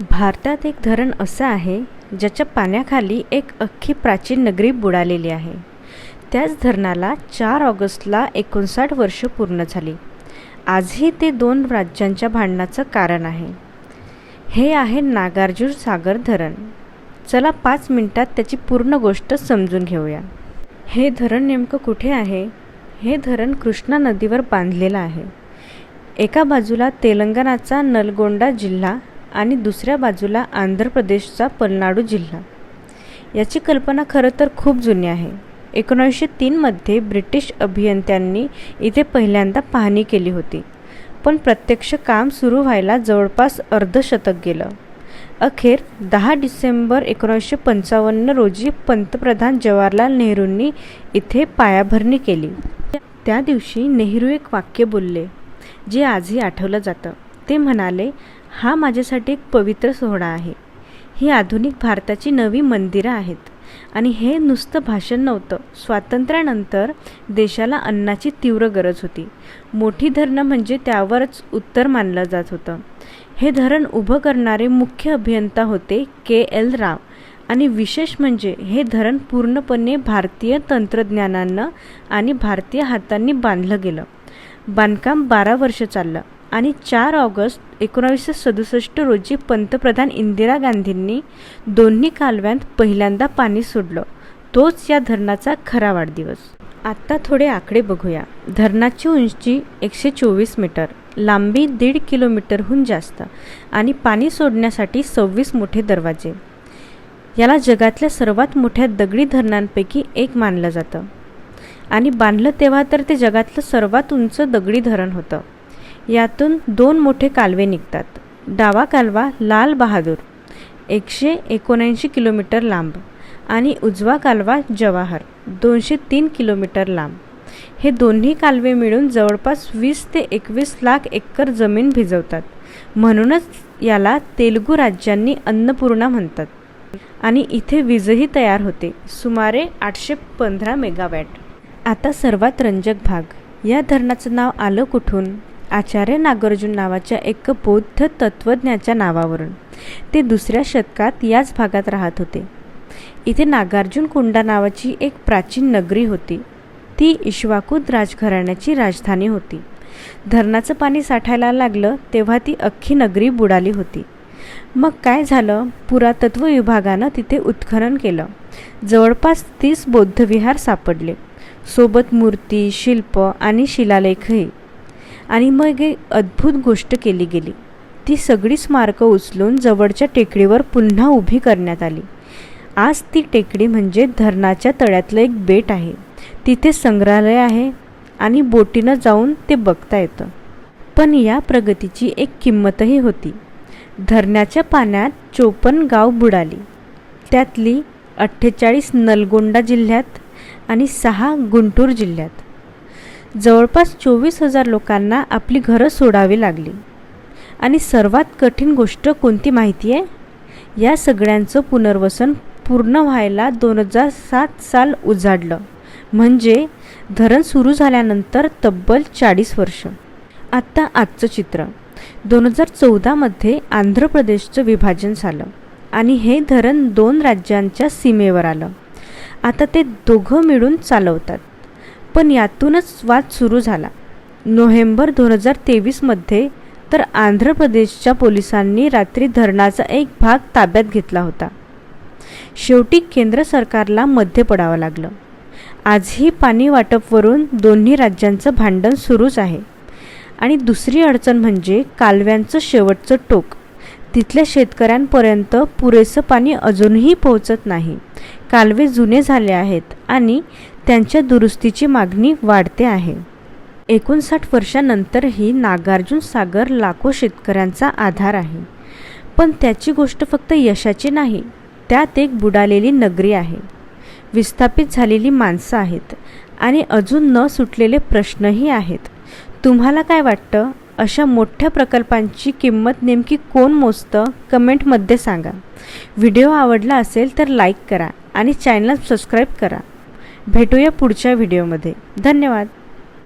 भारतात एक धरण असं आहे ज्याच्या पाण्याखाली एक अख्खी प्राचीन नगरी बुडालेली आहे। त्याच धरणाला 4 ऑगस्टला 59 वर्ष पूर्ण झाली। आजही ते दोन राज्यांच्या भांडणाचं कारण आहे। हे आहे नागार्जुन सागर धरण। चला 5 मिनिटात त्याची पूर्ण गोष्ट समजून घेऊया। हे धरण नेमकं कुठे आहे? हे धरण कृष्णा नदीवर बांधलेलं आहे। एका बाजूला तेलंगणाचा नलगोंडा जिल्हा आणि दुसऱ्या बाजूला आंध्र प्रदेशचा पलनाडू जिल्हा। याची कल्पना खरं तर खूप जुनी आहे। 1903 मध्ये ब्रिटिश अभियंत्यांनी इथे पहिल्यांदा पाहणी केली होती, पण प्रत्यक्ष काम सुरू व्हायला जवळपास अर्धशतक गेलं। अखेर 10 डिसेंबर 1955 रोजी पंतप्रधान जवाहरलाल नेहरूंनी इथे पायाभरणी केली। त्या दिवशी नेहरू एक वाक्य बोलले जे आजही आठवलं जातं। ते म्हणाले, हा माझ्यासाठी एक पवित्र सोहळा आहे। ही आधुनिक भारताची नवी मंदिरं आहेत आणि हे नुसतं भाषण नव्हतं। स्वातंत्र्यानंतर देशाला अन्नाची तीव्र गरज होती। मोठी धरणं म्हणजे त्यावरच उत्तर मानलं जात होतं। हे धरण उभं करणारे मुख्य अभियंता होते KL राव आणि विशेष म्हणजे हे धरण पूर्णपणे भारतीय तंत्रज्ञानानं आणि भारतीय हातांनी बांधलं गेलं। बांधकाम 12 वर्ष चाललं आणि 4 ऑगस्ट 1967 रोजी पंतप्रधान इंदिरा गांधींनी दोन्ही कालव्यांत पहिल्यांदा पाणी सोडलं। तोच या धरणाचा खरा वाढदिवस। आता थोडे आकडे बघूया। धरणाची उंची 124 मीटर, लांबी 1.5 किलोमीटरहून जास्त आणि पाणी सोडण्यासाठी 26 मोठे दरवाजे। याला जगातल्या सर्वात मोठ्या दगडी धरणांपैकी एक मानलं जातं आणि बांधलं तेव्हा तर ते जगातलं सर्वात उंच दगडी धरण होतं। यातून 2 मोठे कालवे निघतात। डावा कालवा लाल बहादूर 179 किलोमीटर लांब आणि उजवा कालवा जवाहर 203 किलोमीटर लांब। हे दोन्ही कालवे मिळून जवळपास 20 ते 21 लाख एकर जमीन भिजवतात। म्हणूनच याला तेलुगू राज्यांनी अन्नपूर्णा म्हणतात। आणि इथे वीजही तयार होते, सुमारे 815 मेगावॅट। आता सर्वात रंजक भाग, या धरणाचं नाव आलं कुठून? आचार्य नागार्जुन नावाच्या एक बौद्ध तत्त्वज्ञाच्या नावावरून। ते 2ऱ्या शतकात याच भागात राहत होते। इथे नागार्जुन कोंडा नावाची एक प्राचीन नगरी होती। ती इक्ष्वाकू राजघराण्याची राजधानी होती। धरणाचं पाणी साठायला लागलं तेव्हा ती अख्खी नगरी बुडाली होती। मग काय झालं? पुरातत्व विभागानं तिथे उत्खनन केलं। जवळपास 30 बौद्ध विहार सापडले, सोबत मूर्ती, शिल्प आणि शिलालेखही। आणि मग एक अद्भुत गोष्ट केली गेली। ती सगळी स्मारकं उचलून जवळच्या टेकडीवर पुन्हा उभी करण्यात आली। आज ती टेकडी म्हणजे धरणाच्या तळ्यातलं एक बेट आहे। तिथे संग्रहालय आहे आणि बोटीनं जाऊन ते बघता येतं। पण या प्रगतीची एक किंमतही होती। धरणाच्या पाण्यात 54 गाव बुडाली, त्यातली 48 नलगोंडा जिल्ह्यात आणि 6 गुंटूर जिल्ह्यात। जवळपास 24,000 लोकांना आपली घरं सोडावी लागली। आणि सर्वात कठीण गोष्ट कोणती माहिती आहे? या सगळ्यांचं पुनर्वसन पूर्ण व्हायला 2007 साल उजाडलं, म्हणजे धरण सुरू झाल्यानंतर तब्बल 40 वर्ष। आता आजचं चित्र। 2014 मध्ये आंध्र प्रदेशचं विभाजन झालं आणि हे धरण 2 राज्यांच्या सीमेवर आलं। आता ते दोघं मिळून चालवतात, पण यातूनच वाद सुरू झाला। नोव्हेंबर 2023 मध्ये तर आंध्र प्रदेशच्या पोलिसांनी रात्री धरणाचा एक भाग ताब्यात घेतला होता। शेवटी केंद्र सरकारला मध्ये पडावं लागलं। आजही पाणी वाटपवरून दोन्ही राज्यांचं भांडण सुरूच आहे। आणि दुसरी अडचण म्हणजे कालव्यांचं शेवटचं टोक। तिथल्या शेतकऱ्यांपर्यंत पुरेसं पाणी अजूनही पोहोचत नाही। कालवे जुने झाले आहेत आणि त्यांच्या दुरुस्तीची मागणी वाढते आहे। 59 वर्षांनंतरही नागार्जुन सागर लाखो शेतकऱ्यांचा आधार आहे। पण त्याची गोष्ट फक्त यशाची नाही, त्यात एक बुडालेली नगरी आहे, विस्थापित झालेली माणसं आहेत आणि अजून न सुटलेले प्रश्नही आहेत। तुम्हाला काय वाटतं? अशा मोठ्या प्रकल्पांची किंमत नेमकी कोण मोजतं? कमेंटमध्ये सांगा। व्हिडिओ आवडला असेल तर लाईक करा आणि चॅनल सबस्क्राईब करा। भेटूया पुढच्या व्हिडिओमध्ये। धन्यवाद।